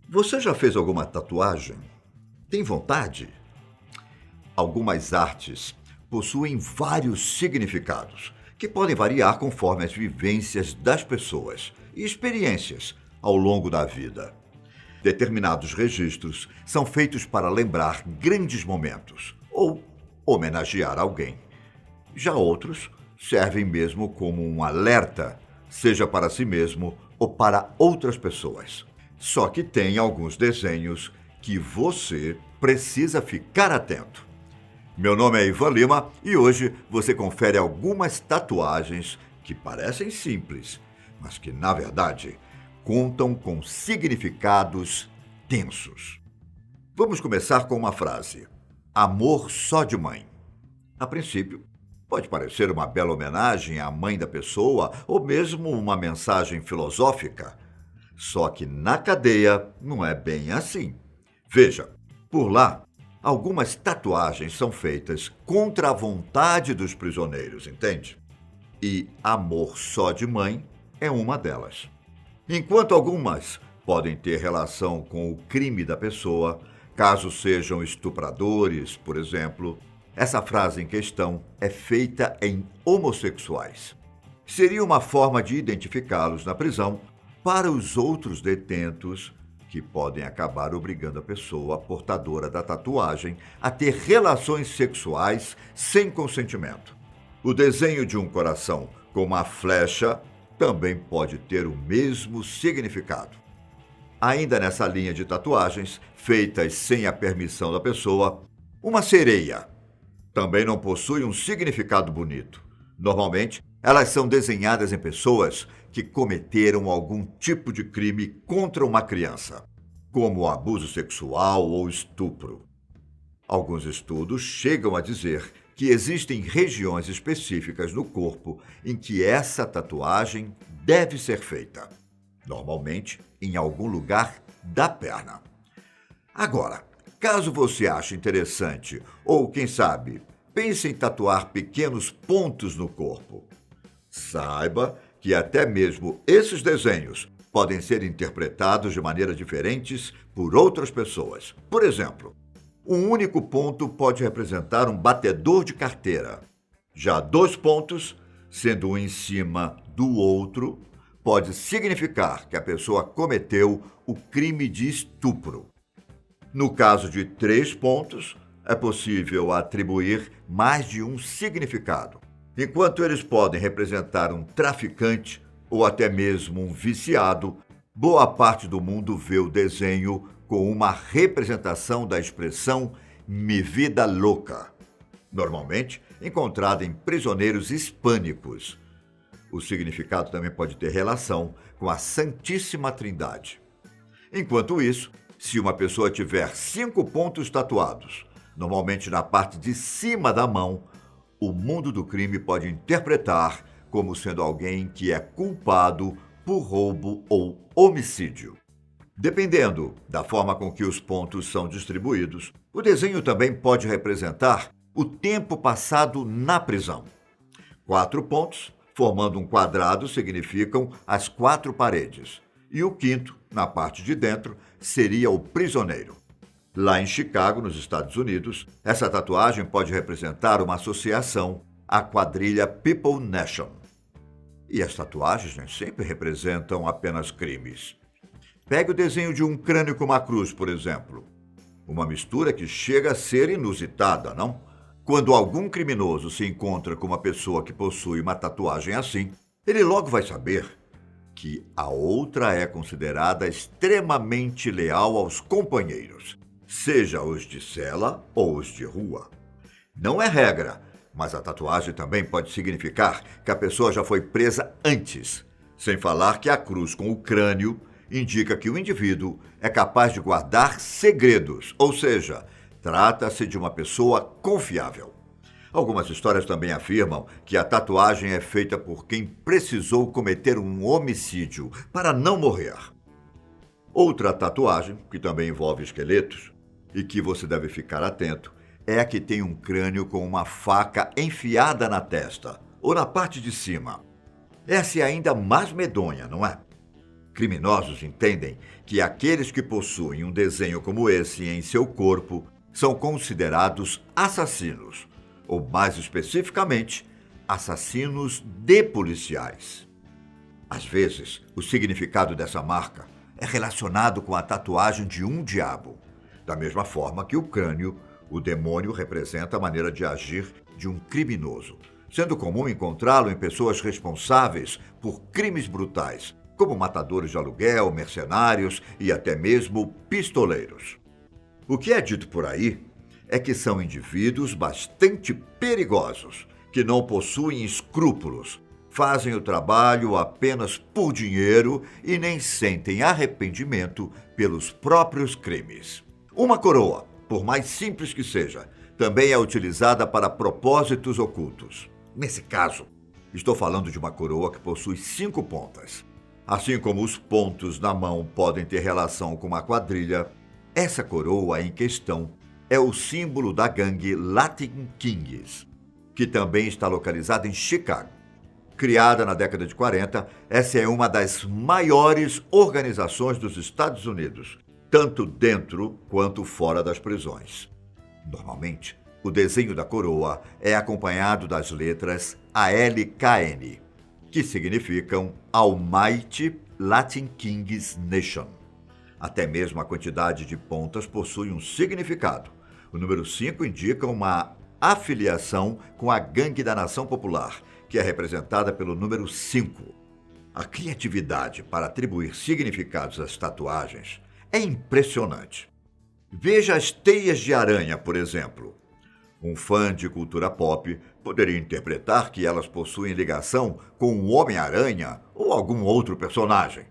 Você já fez alguma tatuagem? Tem vontade? Algumas artes possuem vários significados, que podem variar conforme as vivências das pessoas e experiências ao longo da vida. Determinados registros são feitos para lembrar grandes momentos ou homenagear alguém. Já outros servem mesmo como um alerta, seja para si mesmo ou para outras pessoas. Só que tem alguns desenhos que você precisa ficar atento. Meu nome é Ivan Lima e hoje você confere algumas tatuagens que parecem simples, mas que, na verdade, contam com significados tensos. Vamos começar com uma frase: amor só de mãe. A princípio, pode parecer uma bela homenagem à mãe da pessoa ou mesmo uma mensagem filosófica. Só que na cadeia não é bem assim. Veja, por lá, algumas tatuagens são feitas contra a vontade dos prisioneiros, entende? E amor só de mãe é uma delas. Enquanto algumas podem ter relação com o crime da pessoa, caso sejam estupradores, por exemplo, essa frase em questão é feita em homossexuais. Seria uma forma de identificá-los na prisão para os outros detentos, que podem acabar obrigando a pessoa portadora da tatuagem a ter relações sexuais sem consentimento. O desenho de um coração com uma flecha também pode ter o mesmo significado. Ainda nessa linha de tatuagens, feitas sem a permissão da pessoa, uma sereia também não possui um significado bonito. Normalmente, elas são desenhadas em pessoas que cometeram algum tipo de crime contra uma criança, como abuso sexual ou estupro. Alguns estudos chegam a dizer que existem regiões específicas no corpo em que essa tatuagem deve ser feita, normalmente em algum lugar da perna. Agora, caso você ache interessante ou, quem sabe, pense em tatuar pequenos pontos no corpo, saiba que até mesmo esses desenhos podem ser interpretados de maneiras diferentes por outras pessoas. Por exemplo, um único ponto pode representar um batedor de carteira. Já 2 pontos, sendo um em cima do outro, pode significar que a pessoa cometeu o crime de estupro. No caso de 3 pontos, é possível atribuir mais de um significado. Enquanto eles podem representar um traficante ou até mesmo um viciado, boa parte do mundo vê o desenho com uma representação da expressão "mi vida louca", normalmente encontrada em prisioneiros hispânicos. O significado também pode ter relação com a Santíssima Trindade. Enquanto isso, se uma pessoa tiver 5 pontos tatuados, normalmente na parte de cima da mão, o mundo do crime pode interpretar como sendo alguém que é culpado por roubo ou homicídio. Dependendo da forma com que os pontos são distribuídos, o desenho também pode representar o tempo passado na prisão. 4 pontos, formando um quadrado, significam as 4 paredes. E o quinto, na parte de dentro, seria o prisioneiro. Lá em Chicago, nos Estados Unidos, essa tatuagem pode representar uma associação à quadrilha People Nation. E as tatuagens nem sempre representam apenas crimes. Pegue o desenho de um crânio com uma cruz, por exemplo. Uma mistura que chega a ser inusitada, não? Quando algum criminoso se encontra com uma pessoa que possui uma tatuagem assim, ele logo vai saber que a outra é considerada extremamente leal aos companheiros, seja os de cela ou os de rua. Não é regra, mas a tatuagem também pode significar que a pessoa já foi presa antes, sem falar que a cruz com o crânio indica que o indivíduo é capaz de guardar segredos, ou seja, trata-se de uma pessoa confiável. Algumas histórias também afirmam que a tatuagem é feita por quem precisou cometer um homicídio para não morrer. Outra tatuagem, que também envolve esqueletos, e que você deve ficar atento, é a que tem um crânio com uma faca enfiada na testa, ou na parte de cima. Essa é ainda mais medonha, não é? Criminosos entendem que aqueles que possuem um desenho como esse em seu corpo são considerados assassinos, ou mais especificamente, assassinos de policiais. Às vezes, o significado dessa marca é relacionado com a tatuagem de um diabo. Da mesma forma que o crânio, o demônio representa a maneira de agir de um criminoso, sendo comum encontrá-lo em pessoas responsáveis por crimes brutais, como matadores de aluguel, mercenários e até mesmo pistoleiros. O que é dito por aí é que são indivíduos bastante perigosos, que não possuem escrúpulos, fazem o trabalho apenas por dinheiro e nem sentem arrependimento pelos próprios crimes. Uma coroa, por mais simples que seja, também é utilizada para propósitos ocultos. Nesse caso, estou falando de uma coroa que possui 5 pontas. Assim como os pontos na mão podem ter relação com uma quadrilha, essa coroa em questão é o símbolo da gangue Latin Kings, que também está localizada em Chicago. Criada na década de 40, essa é uma das maiores organizações dos Estados Unidos, tanto dentro quanto fora das prisões. Normalmente, o desenho da coroa é acompanhado das letras ALKN, que significam Almighty Latin Kings Nation. Até mesmo a quantidade de pontas possui um significado. O número 5 indica uma afiliação com a Gangue da Nação Popular, que é representada pelo número 5. A criatividade para atribuir significados às tatuagens é impressionante. Veja as teias de aranha, por exemplo. Um fã de cultura pop poderia interpretar que elas possuem ligação com o Homem-Aranha ou algum outro personagem.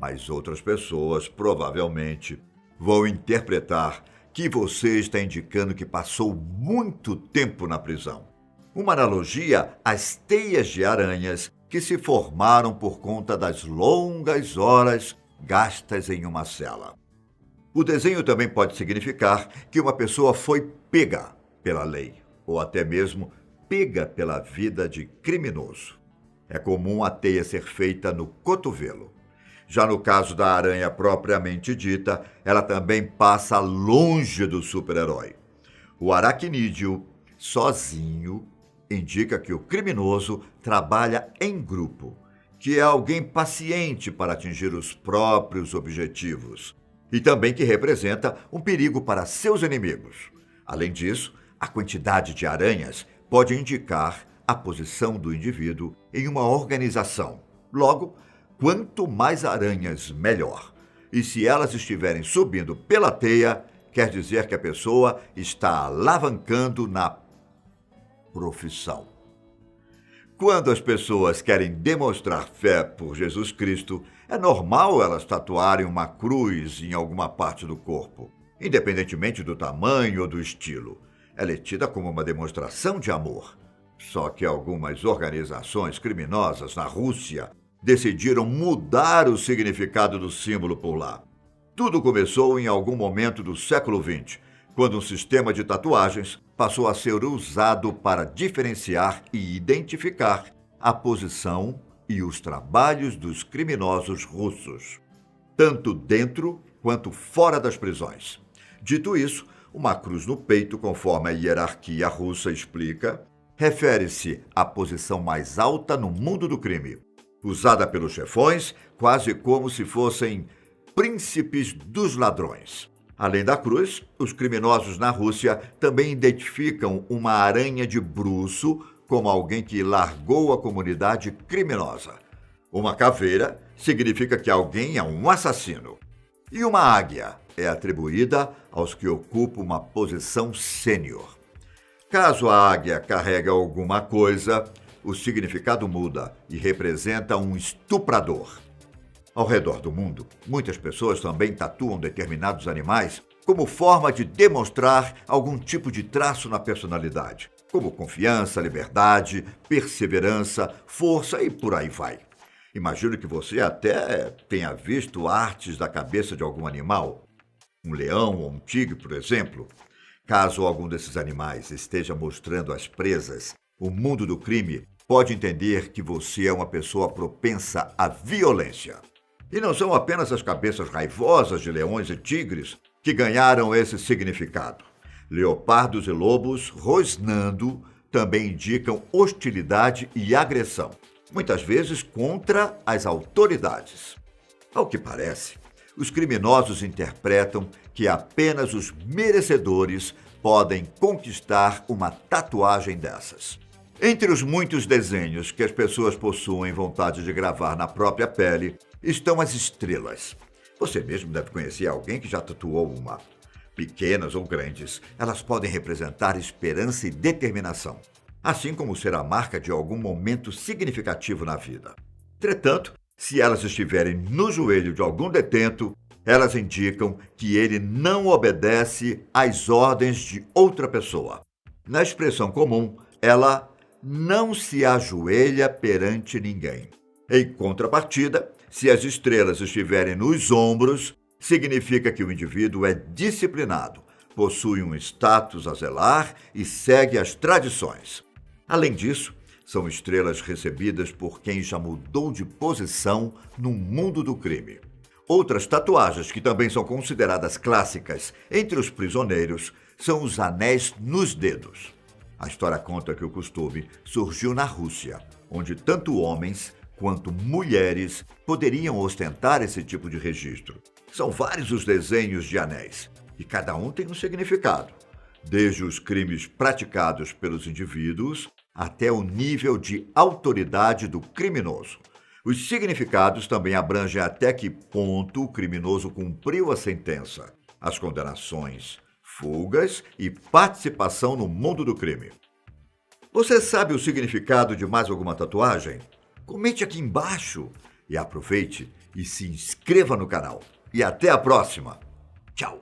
Mas outras pessoas provavelmente vão interpretar que você está indicando que passou muito tempo na prisão. Uma analogia às teias de aranhas que se formaram por conta das longas horas gastas em uma cela. O desenho também pode significar que uma pessoa foi pega pela lei, ou até mesmo pega pela vida de criminoso. É comum a teia ser feita no cotovelo. Já no caso da aranha propriamente dita, ela também passa longe do super-herói. O aracnídeo, sozinho, indica que o criminoso trabalha em grupo, que é alguém paciente para atingir os próprios objetivos, e também que representa um perigo para seus inimigos. Além disso, a quantidade de aranhas pode indicar a posição do indivíduo em uma organização. Logo, quanto mais aranhas, melhor. E se elas estiverem subindo pela teia, quer dizer que a pessoa está alavancando na profissão. Quando as pessoas querem demonstrar fé por Jesus Cristo, é normal elas tatuarem uma cruz em alguma parte do corpo, independentemente do tamanho ou do estilo. Ela é tida como uma demonstração de amor. Só que algumas organizações criminosas na Rússia decidiram mudar o significado do símbolo por lá. Tudo começou em algum momento do século XX, quando um sistema de tatuagens passou a ser usado para diferenciar e identificar a posição e os trabalhos dos criminosos russos, tanto dentro quanto fora das prisões. Dito isso, uma cruz no peito, conforme a hierarquia russa explica, refere-se à posição mais alta no mundo do crime, usada pelos chefões quase como se fossem príncipes dos ladrões. Além da cruz, os criminosos na Rússia também identificam uma aranha de bruço como alguém que largou a comunidade criminosa. Uma caveira significa que alguém é um assassino. E uma águia é atribuída aos que ocupam uma posição sênior. Caso a águia carregue alguma coisa, o significado muda e representa um estuprador. Ao redor do mundo, muitas pessoas também tatuam determinados animais como forma de demonstrar algum tipo de traço na personalidade, como confiança, liberdade, perseverança, força e por aí vai. Imagino que você até tenha visto artes da cabeça de algum animal, um leão ou um tigre, por exemplo. Caso algum desses animais esteja mostrando às presas o mundo do crime, pode entender que você é uma pessoa propensa à violência. E não são apenas as cabeças raivosas de leões e tigres que ganharam esse significado. Leopardos e lobos rosnando também indicam hostilidade e agressão, muitas vezes contra as autoridades. Ao que parece, os criminosos interpretam que apenas os merecedores podem conquistar uma tatuagem dessas. Entre os muitos desenhos que as pessoas possuem vontade de gravar na própria pele, estão as estrelas. Você mesmo deve conhecer alguém que já tatuou uma. Pequenas ou grandes, elas podem representar esperança e determinação, assim como ser a marca de algum momento significativo na vida. Entretanto, se elas estiverem no joelho de algum detento, elas indicam que ele não obedece às ordens de outra pessoa. Na expressão comum, ela não se ajoelha perante ninguém. Em contrapartida, se as estrelas estiverem nos ombros, significa que o indivíduo é disciplinado, possui um status a zelar e segue as tradições. Além disso, são estrelas recebidas por quem já mudou de posição no mundo do crime. Outras tatuagens que também são consideradas clássicas entre os prisioneiros são os anéis nos dedos. A história conta que o costume surgiu na Rússia, onde tanto homens quanto mulheres poderiam ostentar esse tipo de registro. São vários os desenhos de anéis, e cada um tem um significado, desde os crimes praticados pelos indivíduos até o nível de autoridade do criminoso. Os significados também abrangem até que ponto o criminoso cumpriu a sentença, as condenações, fugas e participação no mundo do crime. Você sabe o significado de mais alguma tatuagem? Comente aqui embaixo e aproveite e se inscreva no canal. E até a próxima. Tchau!